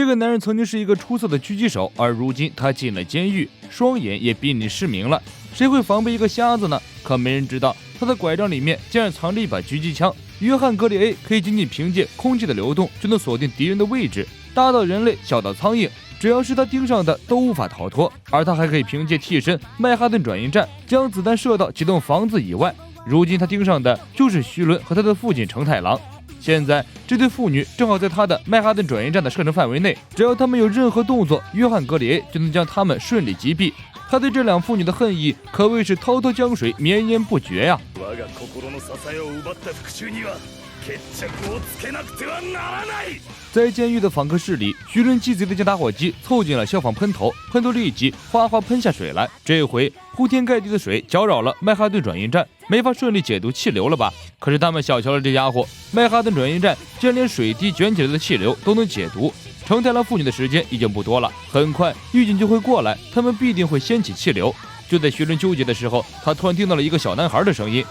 这个男人曾经是一个出色的狙击手，而如今他进了监狱，双眼也濒临失明了。谁会防备一个瞎子呢？可没人知道，他的拐杖里面竟然藏着一把狙击枪。约翰·格里 A 可以仅仅凭借空气的流动就能锁定敌人的位置，大到人类，小到苍蝇，只要是他盯上的都无法逃脱。而他还可以凭借替身曼哈顿转运站将子弹射到几栋房子以外。如今他盯上的就是徐伦和他的父亲成太郎。现在这对父女正好在他的曼哈顿转运站的射程范围内，只要他们有任何动作，约翰·格里 A 就能将他们顺利击毙。他对这两父女的恨意可谓是滔滔江水，绵延不绝呀。在监狱的访客室里，徐伦机贼的将打火机凑近了消防喷头，喷头立即哗哗喷下水来。这回铺天盖地的水搅扰了曼哈顿转运站，没法顺利解读气流了吧？可是他们小瞧了这家伙，曼哈顿转运站竟然连水滴卷起来的气流都能解读。成太郎父女的时间已经不多了，很快狱警就会过来，他们必定会掀起气流。就在徐伦纠结的时候，他突然听到了一个小男孩的声音。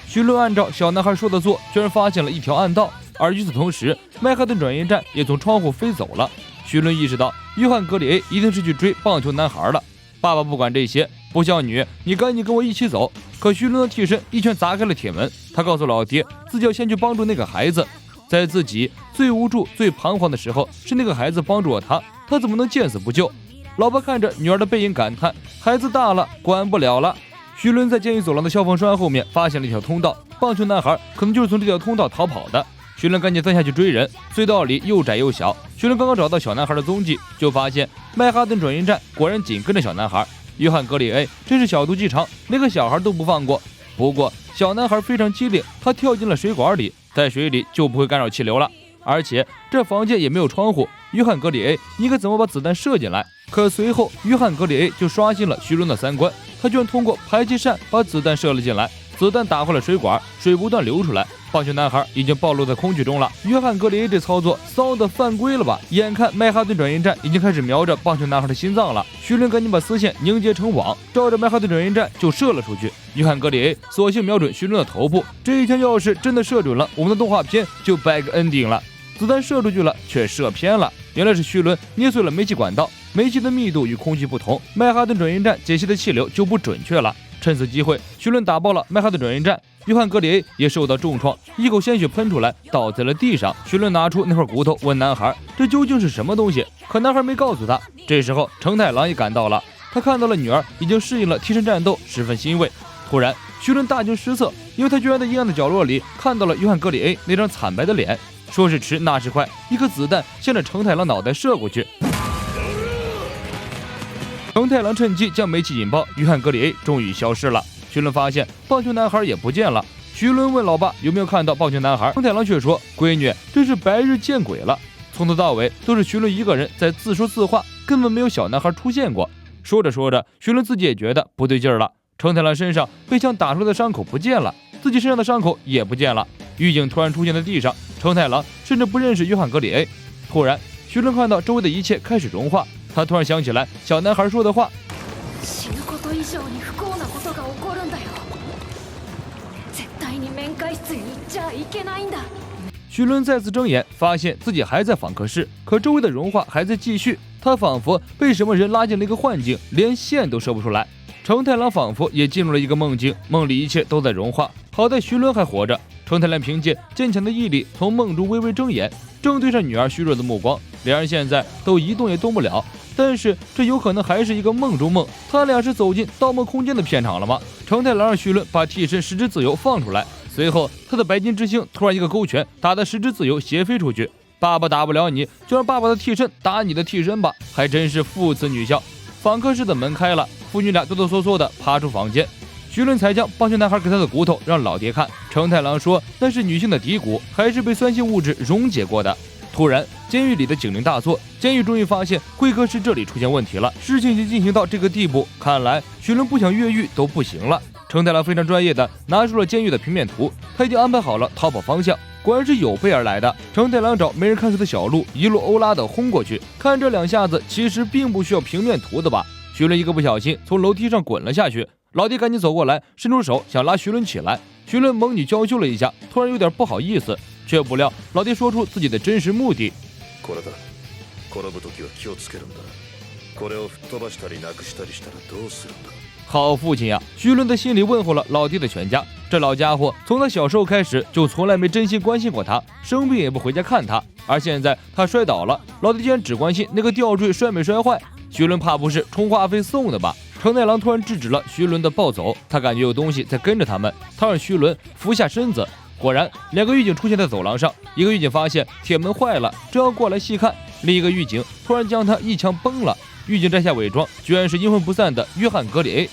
徐伦按照小男孩说的做，居然发现了一条暗道。而与此同时，曼哈顿转运站也从窗户飞走了。徐伦意识到，约翰·格里 A 一定是去追棒球男孩了。爸爸不管这些，不孝女，你赶紧跟我一起走。可徐伦的替身一拳砸开了铁门，他告诉老爹，自己要先去帮助那个孩子。在自己最无助、最彷徨的时候，是那个孩子帮助了他，他怎么能见死不救？老爸看着女儿的背影感叹，孩子大了，管不了了。徐伦在监狱走廊的消防栓后面发现了一条通道，棒球男孩可能就是从这条通道逃跑的。徐伦赶紧钻下去追人，隧道里又窄又小。徐伦刚刚找到小男孩的踪迹，就发现曼哈顿转运站果然紧跟着小男孩。约翰·格里 A 真是小肚鸡肠，连个小孩都不放过。不过小男孩非常机灵，他跳进了水管里，在水里就不会干扰气流了。而且这房间也没有窗户，约翰·格里 A 应该怎么把子弹射进来？可随后约翰·格里 A 就刷新了徐伦的三观，他居然通过排气扇把子弹射了进来，子弹打坏了水管，水不断流出来，棒球男孩已经暴露在空气中了。约翰·格里 A 这操作骚的犯规了吧？眼看曼哈顿转运站已经开始瞄着棒球男孩的心脏了，徐伦赶紧把丝线凝结成网，照着曼哈顿转运站就射了出去。约翰·格里 A 索性瞄准徐伦的头部，这一枪要是真的射准了，我们的动画片就bad ending了。子弹射出去了，却射偏了，原来是徐伦捏碎了煤气管道，煤气的密度与空气不同，曼哈顿转运站解析的气流就不准确了。趁此机会，徐伦打爆了曼哈顿转运站，约翰·格里 A 也受到重创，一口鲜血喷出来，倒在了地上。徐伦拿出那块骨头，问男孩：“这究竟是什么东西？”可男孩没告诉他。这时候，成太郎也赶到了，他看到了女儿已经适应了替身战斗，十分欣慰。突然，徐伦大惊失色，因为他居然在阴暗的角落里看到了约翰·格里 A 那张惨白的脸。说时迟，那时快，一颗子弹向着成太郎脑袋射过去。成太郎趁机将煤气引爆，约翰·格里 A 终于消失了。徐伦发现棒球男孩也不见了。徐伦问老爸有没有看到棒球男孩，成太郎却说：“闺女，真是白日见鬼了。”从头到尾都是徐伦一个人在自说自话，根本没有小男孩出现过。说着说着，徐伦自己也觉得不对劲儿了。成太郎身上被枪打出来的伤口不见了，自己身上的伤口也不见了。狱警突然出现在地上，成太郎甚至不认识约翰·格里 A。突然，徐伦看到周围的一切开始融化，他突然想起来小男孩说的话：“徐伦再次睁眼，发现自己还在访客室，可周围的融化还在继续。他仿佛被什么人拉进了一个幻境，连线都射不出来。成太郎仿佛也进入了一个梦境，梦里一切都在融化。好在徐伦还活着。成太郎凭借坚强的毅力，从梦中微微睁眼，正对上女儿虚弱的目光。两人现在都一动也动不了，但是这有可能还是一个梦中梦。他俩是走进《盗梦空间》的片场了吗？成太郎让徐伦把替身石之自由放出来，随后他的白金之星突然一个勾拳，打得石之自由斜飞出去。爸爸打不了你，就让爸爸的替身打你的替身吧，还真是父慈女孝。访客室的门开了，父女俩哆哆嗦嗦地爬出房间。徐伦才将棒球男孩给他的骨头让老爹看，成太郎说那是女性的骶骨，还是被酸性物质溶解过的。突然，监狱里的警铃大作，监狱终于发现会客室这里出现问题了，事情已经进行到这个地步，看来徐伦不想越狱都不行了。成太郎非常专业的拿出了监狱的平面图，他已经安排好了逃跑方向，果然是有备而来的。成太郎找没人看守的小路，一路欧拉的轰过去，看这两下子其实并不需要平面图的吧。徐伦一个不小心从楼梯上滚了下去，老弟赶紧走过来，伸出手想拉徐伦起来。徐伦猛女娇羞了一下，突然有点不好意思，却不料老弟说出自己的真实目的。好父亲呀！徐伦的心里问候了老弟的全家。这老家伙从他小时候开始就从来没真心关心过他，生病也不回家看他。而现在他摔倒了，老弟竟然只关心那个吊坠摔没摔坏。徐伦怕不是充话费送的吧？承太郎突然制止了徐伦的暴走，他感觉有东西在跟着他们，他让徐伦俯下身子。果然，两个狱警出现在走廊上，一个狱警发现铁门坏了，正要过来细看，另一个狱警突然将他一枪崩了。狱警摘下伪装，居然是阴魂不散的约翰·格里 A。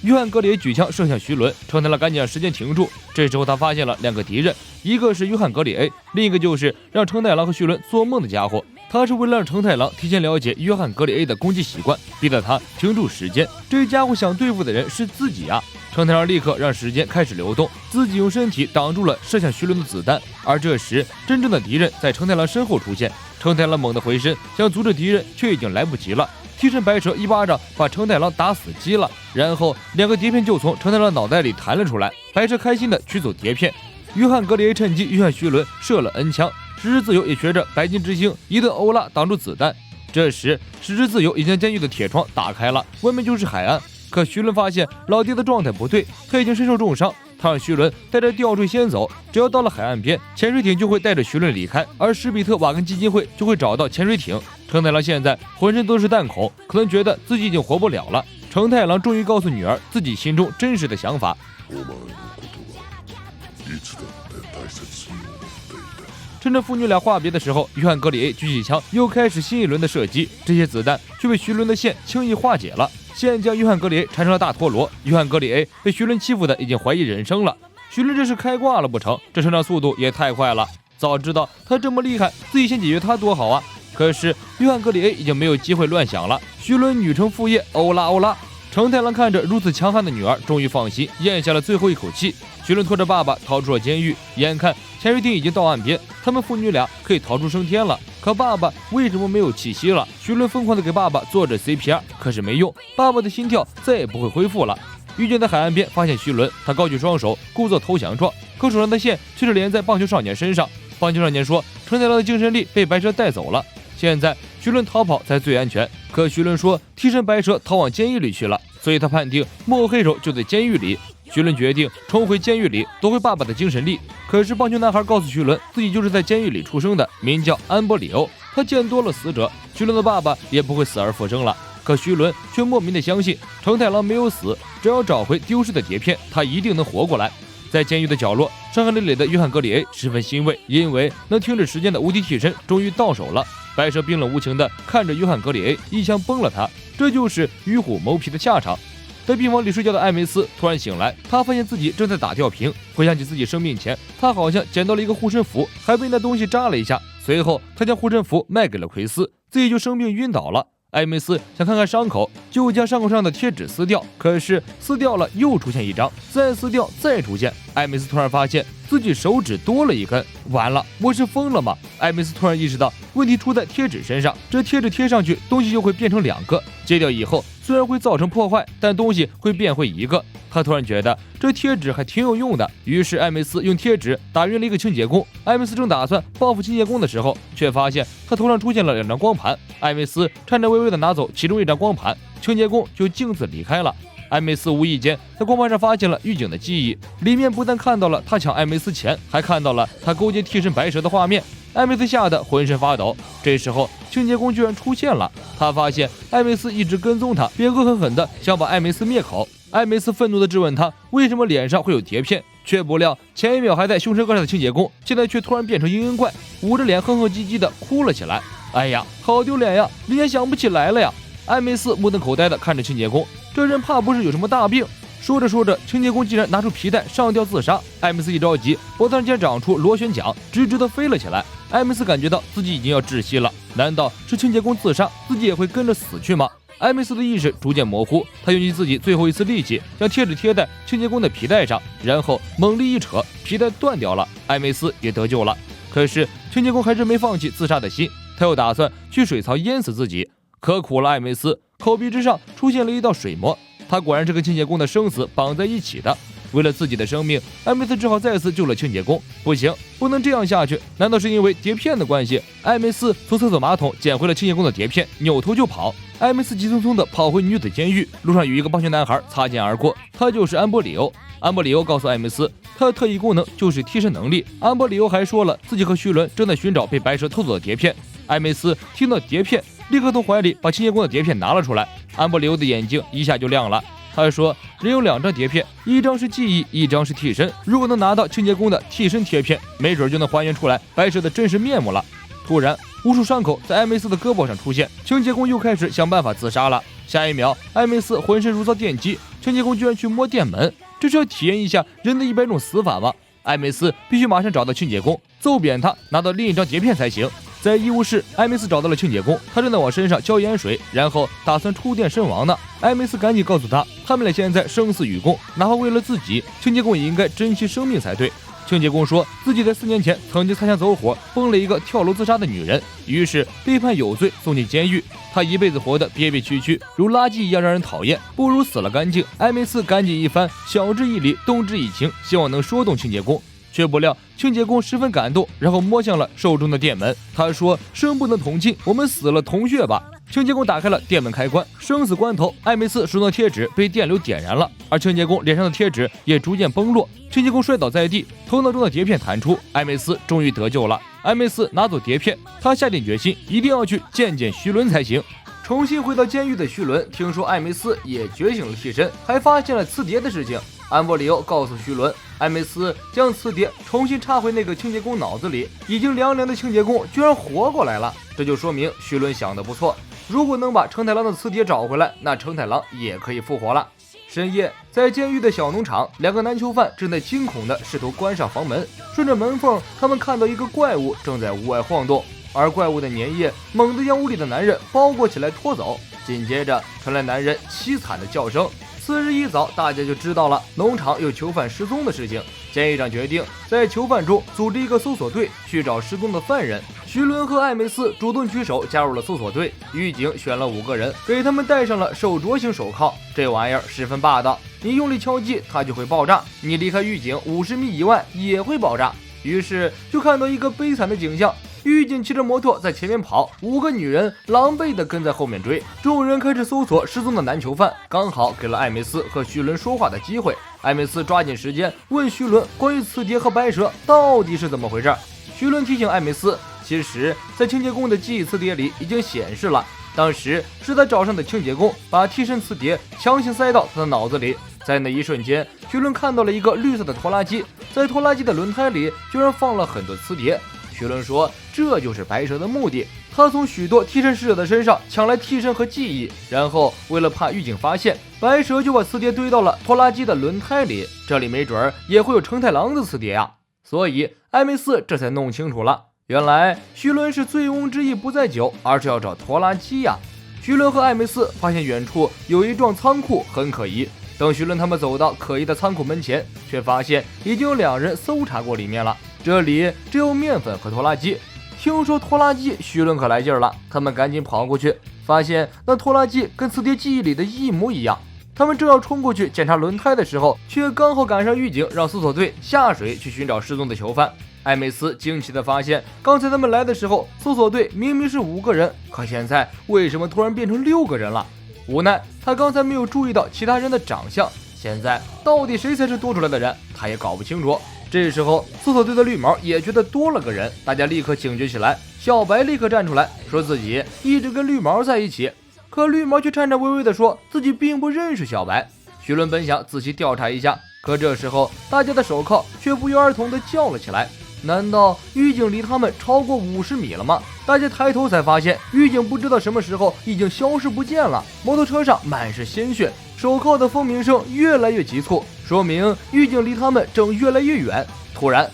约翰·格里 A 举枪射向徐伦，承太郎赶紧让时间停住。这时候他发现了两个敌人，一个是约翰·格里 A， 另一个就是让承太郎和徐伦做梦的家伙。他是为了让承太郎提前了解约翰·格里 A 的攻击习惯，逼得他停住时间。这家伙想对付的人是自己啊！承太郎立刻让时间开始流动，自己用身体挡住了射向徐伦的子弹。而这时，真正的敌人在承太郎身后出现。承太郎猛地回身想阻止敌人，却已经来不及了。替身白蛇一巴掌把承太郎打死机了，然后两个碟片就从承太郎脑袋里弹了出来。白蛇开心地取走碟片，约翰·格里 A 趁机又向徐伦射了 N 枪。石之自由也学着白金之星一顿欧拉挡住子弹。这时石之自由已经将监狱的铁窗打开了，外面就是海岸。可徐伦发现老爹的状态不对，他已经身受重伤。他让徐伦带着吊坠先走，只要到了海岸边，潜水艇就会带着徐伦离开，而史比特瓦根基金会就会找到潜水艇。承太郎现在浑身都是弹孔，可能觉得自己已经活不了了。承太郎终于告诉女儿自己心中真实的想法。趁着父女俩话别的时候，约翰·格里 A 举起枪，又开始新一轮的射击。这些子弹却被徐伦的线轻易化解了，线将约翰·格里 A 缠成了大陀螺。约翰·格里 A 被徐伦欺负的已经怀疑人生了。徐伦这是开挂了不成？这成长速度也太快了！早知道他这么厉害，自己先解决他多好啊！可是约翰·格里 A 已经没有机会乱想了。徐伦女承父业，欧拉欧拉！承太郎看着如此强悍的女儿，终于放心，咽下了最后一口气。徐伦拖着爸爸逃出了监狱，眼看潜水艇已经到岸边，他们父女俩可以逃出升天了。可爸爸为什么没有气息了？徐伦疯狂地给爸爸做着 CPR， 可是没用，爸爸的心跳再也不会恢复了。狱警在海岸边发现徐伦，他高举双手，故作投降状，可手上的线却是连在棒球少年身上。棒球少年说，承太郎的精神力被白蛇带走了，现在徐伦逃跑才最安全。可徐伦说，替身白蛇逃往监狱里去了，所以他判定幕后黑手就在监狱里。徐伦决定重回监狱里夺回爸爸的精神力。可是棒球男孩告诉徐伦，自己就是在监狱里出生的，名叫安波里欧。他见多了死者，徐伦的爸爸也不会死而复生了。可徐伦却莫名的相信承太郎没有死，只要找回丢失的碟片，他一定能活过来。在监狱的角落，伤痕累累的约翰·格里 A 十分欣慰，因为能停止时间的无敌替身终于到手了。白蛇冰冷无情地看着约翰·格里 A 一枪崩了他，这就是与虎谋皮的下场。在病房里睡觉的艾梅斯突然醒来，他发现自己正在打吊瓶，回想起自己生病前，他好像捡到了一个护身符，还被那东西扎了一下。随后他将护身符卖给了奎斯，自己就生病晕倒了。艾梅斯想看看伤口，就将伤口上的贴纸撕掉，可是撕掉了又出现一张，再撕掉再出现。艾梅斯突然发现自己手指多了一根，完了，我是疯了吗？艾梅斯突然意识到问题出在贴纸身上，这贴纸贴上去，东西就会变成两个，揭掉以后虽然会造成破坏，但东西会变回一个。他突然觉得这贴纸还挺有用的，于是艾梅斯用贴纸打晕了一个清洁工。艾梅斯正打算报复清洁工的时候，却发现他头上出现了两张光盘。艾梅斯颤颤巍巍地拿走其中一张光盘，清洁工就径自离开了。艾梅斯无意间在光盘上发现了狱警的记忆，里面不但看到了他抢艾梅斯钱，还看到了他勾结替身白蛇的画面。艾梅斯吓得浑身发抖。这时候清洁工居然出现了，他发现艾梅斯一直跟踪他，便恶狠狠地想把艾梅斯灭口。艾梅斯愤怒地质问他为什么脸上会有碟片，却不料前一秒还在凶神恶煞的清洁工，现在却突然变成嘤嘤怪，捂着脸哼哼唧唧地哭了起来。哎呀，好丢脸呀，人家想不起来了呀！艾梅斯目瞪口呆地看着清洁工，这人怕不是有什么大病。说着说着，清洁工竟然拿出皮带上吊自杀。艾梅斯一着急，脖子上竟然长出螺旋桨，直直地飞了起来。艾梅斯感觉到自己已经要窒息了，难道是清洁工自杀，自己也会跟着死去吗？艾梅斯的意识逐渐模糊，他用尽自己最后一丝力气，将贴纸贴在清洁工的皮带上，然后猛力一扯，皮带断掉了，艾梅斯也得救了。可是清洁工还是没放弃自杀的心，他又打算去水槽淹死自己。可苦了艾梅斯，口鼻之上出现了一道水膜。他果然是跟清洁工的生死绑在一起的。为了自己的生命，艾梅斯只好再次救了清洁工。不行，不能这样下去。难道是因为碟片的关系？艾梅斯从厕所马桶捡回了清洁工的碟片，扭头就跑。艾梅斯急匆匆地跑回女子监狱，路上与一个帮凶男孩擦肩而过，他就是安波里欧。安波里欧告诉艾梅斯，他的特异功能就是替身能力。安波里欧还说了自己和徐伦正在寻找被白蛇偷走的碟片。艾梅斯听到碟片，立刻从怀里把清洁工的碟片拿了出来。安波里欧的眼睛一下就亮了。他说，人有2张碟片，一张是记忆，一张是替身。如果能拿到清洁工的替身贴片，没准就能还原出来白蛇的真实面目了。突然，无数伤口在艾梅斯的胳膊上出现，清洁工又开始想办法自杀了。下一秒，艾梅斯浑身如遭电击，清洁工居然去摸电门，这是要体验一下人的100种死法吗？艾梅斯必须马上找到清洁工，揍扁他，拿到另一张碟片才行。在医务室，艾梅斯找到了清洁工，他正在往身上浇盐水，然后打算触电身亡呢。艾梅斯赶紧告诉他，他们俩现在生死与共，哪怕为了自己，清洁工也应该珍惜生命才对。清洁工说自己在4年前曾经擦枪走火崩了一个跳楼自杀的女人，于是被判有罪，送进监狱。他一辈子活得憋憋屈屈，如垃圾一样让人讨厌，不如死了干净。艾梅斯赶紧一番晓之以理，动之以情，希望能说动清洁工。却不料清洁工十分感动，然后摸向了手中的电门。他说，生不能同庆，我们死了同穴吧。清洁工打开了电门开关，生死关头，艾梅斯手中的贴纸被电流点燃了，而清洁工脸上的贴纸也逐渐崩落。清洁工摔倒在地，头脑中的碟片弹出，艾梅斯终于得救了。艾梅斯拿走碟片，他下定决心一定要去见见徐伦才行。重新回到监狱的徐伦听说艾梅斯也觉醒了替身，还发现了磁碟的事情。安波里欧告诉徐伦，艾梅斯将磁碟重新插回那个清洁工脑子里，已经凉凉的清洁工居然活过来了，这就说明徐伦想得不错。如果能把成太郎的磁碟找回来，那成太郎也可以复活了。深夜，在监狱的小农场，2个男囚犯正在惊恐地试图关上房门，顺着门缝，他们看到一个怪物正在屋外晃动，而怪物的粘液猛地将屋里的男人包裹起来拖走，紧接着传来男人凄惨的叫声。次日一早，大家就知道了农场有囚犯失踪的事情。监狱长决定在囚犯中组织一个搜索队去找失踪的犯人。徐伦和艾梅斯主动举手加入了搜索队，狱警选了5个人，给他们戴上了手镯型手铐，这玩意儿十分霸道，你用力敲击它就会爆炸，你离开狱警50米以外也会爆炸。于是就看到一个悲惨的景象，狱警骑着摩托在前面跑，5个女人狼狈地跟在后面追。众人开始搜索失踪的男囚犯，刚好给了艾梅斯和徐伦说话的机会。艾梅斯抓紧时间问徐伦关于磁碟和白蛇到底是怎么回事。徐伦提醒艾梅斯，其实在清洁工的记忆磁碟里已经显示了，当时是他找上的清洁工把替身磁碟强行塞到他的脑子里。在那一瞬间，徐伦看到了一个绿色的拖拉机，在拖拉机的轮胎里居然放了很多磁碟。徐伦说，这就是白蛇的目的，他从许多替身使者的身上抢来替身和记忆，然后为了怕狱警发现，白蛇就把磁碟堆到了拖拉机的轮胎里，这里没准儿也会有成太郎的磁碟啊。所以艾梅斯这才弄清楚了，原来徐伦是醉翁之意不在酒，而是要找拖拉机呀。徐伦和艾梅斯发现远处有一幢仓库很可疑，等徐伦他们走到可疑的仓库门前，却发现已经有2人搜查过里面了，这里只有面粉和拖拉机。听说拖拉机，徐伦可来劲了，他们赶紧跑过去，发现那拖拉机跟磁碟记忆里的一模一样。他们正要冲过去检查轮胎的时候，却刚好赶上狱警让搜索队下水去寻找失踪的囚犯。艾梅斯惊奇地发现，刚才他们来的时候，搜索队明明是5个人，可现在为什么突然变成6个人了？无奈他刚才没有注意到其他人的长相，现在到底谁才是多出来的人，他也搞不清楚。这时候搜索队的绿毛也觉得多了个人，大家立刻警觉起来。小白立刻站出来说自己一直跟绿毛在一起，可绿毛却颤颤巍巍地说自己并不认识小白。徐伦本想仔细调查一下，可这时候大家的手铐却不约而同地叫了起来。难道狱警离他们超过50米了吗？大家抬头才发现，狱警不知道什么时候已经消失不见了，摩托车上满是鲜血，手铐的蜂鸣声越来越急促，说明狱警离他们正越来越远。突然，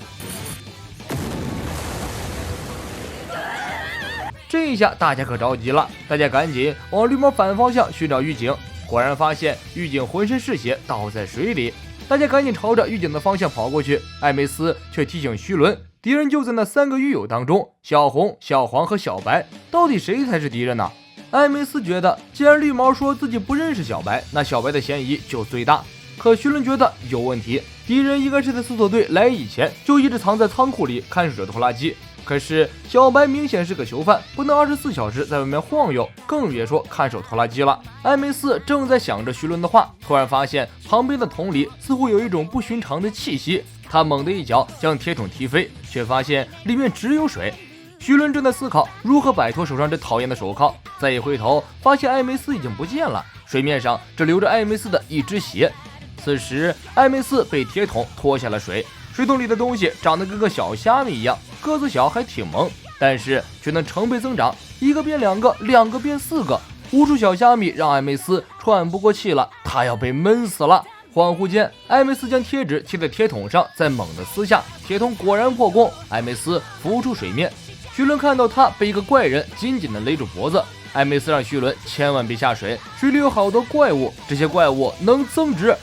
这一下大家可着急了，大家赶紧往绿毛反方向寻找狱警，果然发现狱警浑身是血倒在水里。大家赶紧朝着狱警的方向跑过去，艾梅斯却提醒徐伦，敌人就在那3个狱友当中，小红、小黄和小白，到底谁才是敌人呢？艾梅斯觉得，既然绿毛说自己不认识小白，那小白的嫌疑就最大。可徐伦觉得有问题，敌人应该是在搜索队来以前就一直藏在仓库里看守着拖拉机。可是小白明显是个囚犯，不能24小时在外面晃悠，更别说看守拖拉机了。艾梅斯正在想着徐伦的话，突然发现旁边的桶里似乎有一种不寻常的气息，他猛地一脚将铁桶踢飞，却发现里面只有水。徐伦正在思考如何摆脱手上这讨厌的手铐，再一回头发现艾梅斯已经不见了，水面上只留着艾梅斯的一只鞋。此时艾梅斯被铁桶拖下了水，水桶里的东西长得跟个小虾米一样，个子小还挺萌，但是却能成倍增长，一个变两个，两个变4个。无数小虾米让艾梅斯喘不过气了，他要被闷死了。恍惚间，艾梅斯将贴纸贴在铁桶上，再猛地撕下，铁桶果然破功，艾梅斯浮出水面。徐伦看到他被一个怪人紧紧地勒住脖子，艾梅斯让徐伦千万别下水，水里有好多怪物，这些怪物能增值。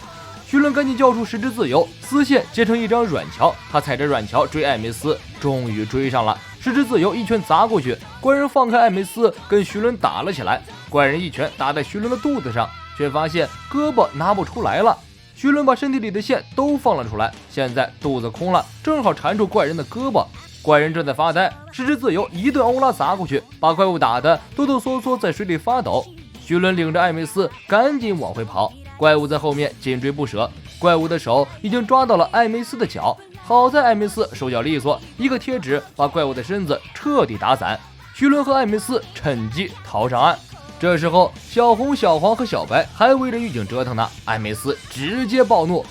徐伦赶紧叫出10只自由，丝线结成一张软桥，他踩着软桥追艾梅斯，终于追上了。10只自由一拳砸过去，怪人放开艾梅斯，跟徐伦打了起来。怪人一拳打在徐伦的肚子上，却发现胳膊拿不出来了。徐伦把身体里的线都放了出来，现在肚子空了，正好缠住怪人的胳膊。怪人正在发呆，10只自由一顿欧拉砸过去，把怪物打得哆哆嗦嗦在水里发抖。徐伦领着艾梅斯赶紧往回跑，怪物在后面紧追不舍。怪物的手已经抓到了艾梅斯的脚，好在艾梅斯手脚利索，一个贴纸把怪物的身子彻底打散。徐伦和艾梅斯趁机逃上岸。这时候小红、小黄和小白还围着狱警折腾呢，艾梅斯直接暴怒，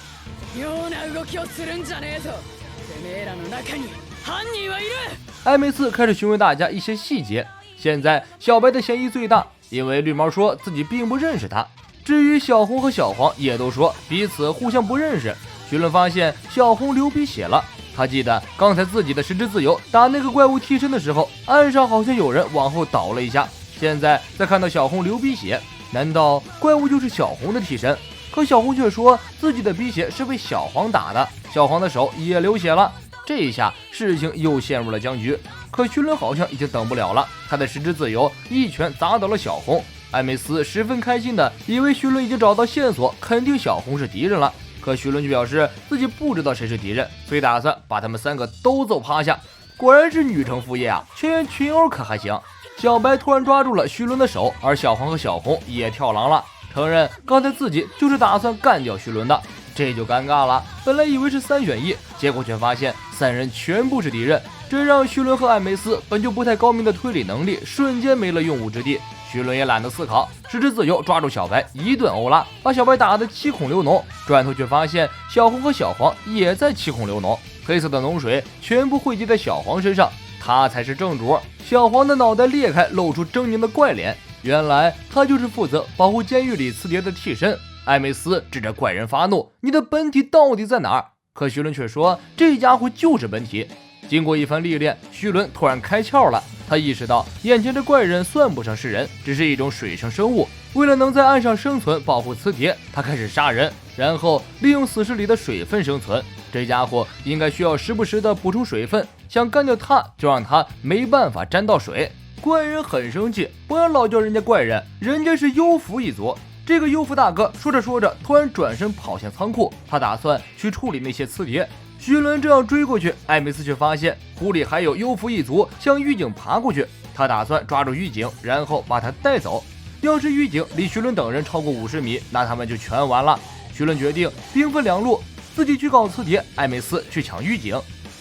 艾梅斯开始询问大家一些细节。现在小白的嫌疑最大，因为绿毛说自己并不认识他。至于小红和小黄也都说彼此互相不认识。徐伦发现小红流鼻血了，他记得刚才自己的10只自由打那个怪物替身的时候，岸上好像有人往后倒了一下，现在再看到小红流鼻血，难道怪物就是小红的替身？可小红却说自己的鼻血是被小黄打的，小黄的手也流血了。这一下事情又陷入了僵局，可徐伦好像已经等不了了，他的10只自由一拳砸倒了小红。艾梅斯十分开心的以为徐伦已经找到线索，肯定小红是敌人了。可徐伦就表示自己不知道谁是敌人，所以打算把他们3个都揍趴下。果然是女成副业啊，全员群殴可还行。小白突然抓住了徐伦的手，而小黄和小红也跳狼了，承认刚才自己就是打算干掉徐伦的。这就尴尬了，本来以为是3选1，结果却发现3人全部是敌人，这让徐伦和艾梅斯本就不太高明的推理能力瞬间没了用武之地。徐伦也懒得思考，10只自由抓住小白一顿欧拉，把小白打得七孔流脓，转头却发现小红和小黄也在七孔流脓，黑色的脓水全部汇集在小黄身上，他才是正主。小黄的脑袋裂开，露出狰狞的怪脸，原来他就是负责保护监狱里磁碟的替身。艾梅斯指着怪人发怒，你的本体到底在哪儿？可徐伦却说这家伙就是本体。经过一番历练，徐伦突然开窍了，他意识到眼前这怪人算不上是人，只是一种水生生物，为了能在岸上生存保护磁铁，他开始杀人，然后利用死尸里的水分生存。这家伙应该需要时不时的补充水分，想干掉他就让他没办法沾到水。怪人很生气，不要老叫人家怪人，人家是幽浮一族。这个幽浮大哥说着说着突然转身跑向仓库，他打算去处理那些磁碟。徐伦正要追过去，艾梅斯却发现湖里还有幽浮一族向狱警爬过去，他打算抓住狱警，然后把他带走。要是狱警离徐伦等人超过50米，那他们就全完了。徐伦决定兵分2路，自己去搞磁碟，艾梅斯去抢狱警。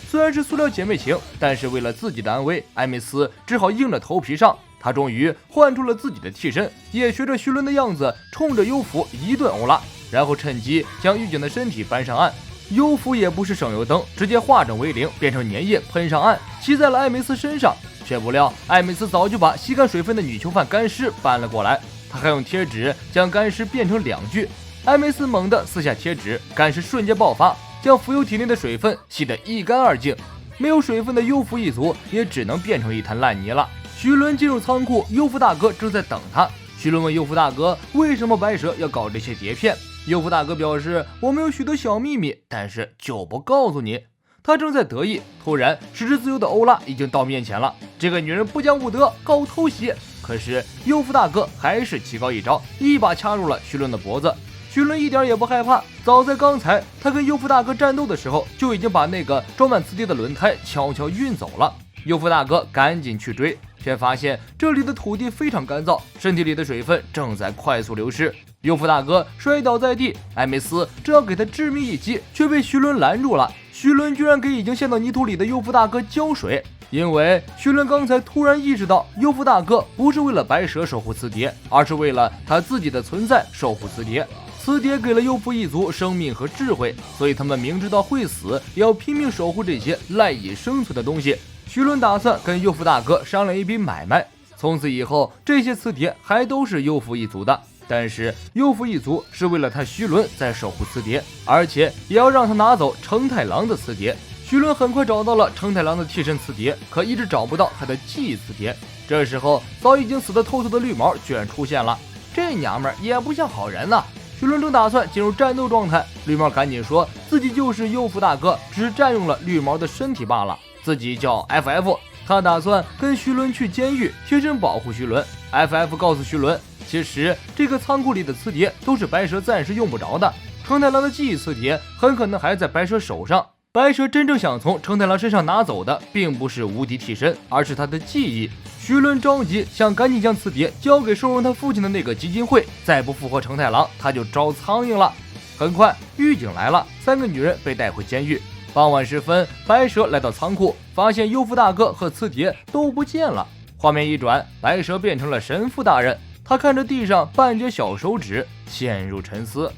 虽然是塑料姐妹情，但是为了自己的安危，艾梅斯只好硬着头皮上。他终于换出了自己的替身，也学着徐伦的样子，冲着幽浮一顿欧拉，然后趁机将狱警的身体搬上岸。幽浮也不是省油灯，直接化整为零，变成粘液喷上岸，骑在了艾梅斯身上。却不料艾梅斯早就把吸干水分的女囚犯干尸搬了过来，他还用贴纸将干尸变成2具。艾梅斯猛地撕下贴纸，干尸瞬间爆发，将浮游体内的水分吸得一干二净。没有水分的幽浮一族也只能变成一滩烂泥了。徐伦进入仓库，幽浮大哥正在等他。徐伦问幽浮大哥为什么白蛇要搞这些碟片，幽浮大哥表示我们有许多小秘密，但是就不告诉你。他正在得意，突然10只自由的欧拉已经到面前了。这个女人不讲武德，搞偷袭！可是佑夫大哥还是棋高一招，一把掐住了徐伦的脖子。徐伦一点也不害怕，早在刚才他跟佑夫大哥战斗的时候，就已经把那个装满磁铁的轮胎悄悄运走了。佑夫大哥赶紧去追，却发现这里的土地非常干燥，身体里的水分正在快速流失。佑夫大哥摔倒在地，艾梅斯正要给他致命一击，却被徐伦拦住了。徐伦居然给已经陷到泥土里的佑夫大哥浇水，因为徐伦刚才突然意识到，佑夫大哥不是为了白蛇守护磁碟，而是为了他自己的存在守护磁碟。磁碟给了佑夫一族生命和智慧，所以他们明知道会死，也要拼命守护这些赖以生存的东西。徐伦打算跟佑夫大哥商量一笔买卖，从此以后这些磁碟还都是佑夫一族的。但是佑夫一族是为了他徐伦在守护磁碟，而且也要让他拿走成太郎的磁碟。徐伦很快找到了成太郎的替身磁碟，可一直找不到他的记忆磁碟。这时候早已经死得透透的绿毛居然出现了，这娘们儿也不像好人呐。徐伦正打算进入战斗状态，绿毛赶紧说自己就是佑夫大哥，只是占用了绿毛的身体罢了，自己叫 FF， 他打算跟徐伦去监狱贴身保护徐伦。 FF 告诉徐伦，其实这个仓库里的磁碟都是白蛇暂时用不着的，成太郎的记忆磁碟很可能还在白蛇手上。白蛇真正想从成太郎身上拿走的并不是无敌替身，而是他的记忆。徐伦着急，想赶紧将磁碟交给收容他父亲的那个基金会，再不复活成太郎，他就招苍蝇了。很快狱警来了，3个女人被带回监狱。傍晚时分，白蛇来到仓库，发现佑夫大哥和磁碟都不见了。画面一转，白蛇变成了神父大人，他看着地上半截小手指，陷入沉思。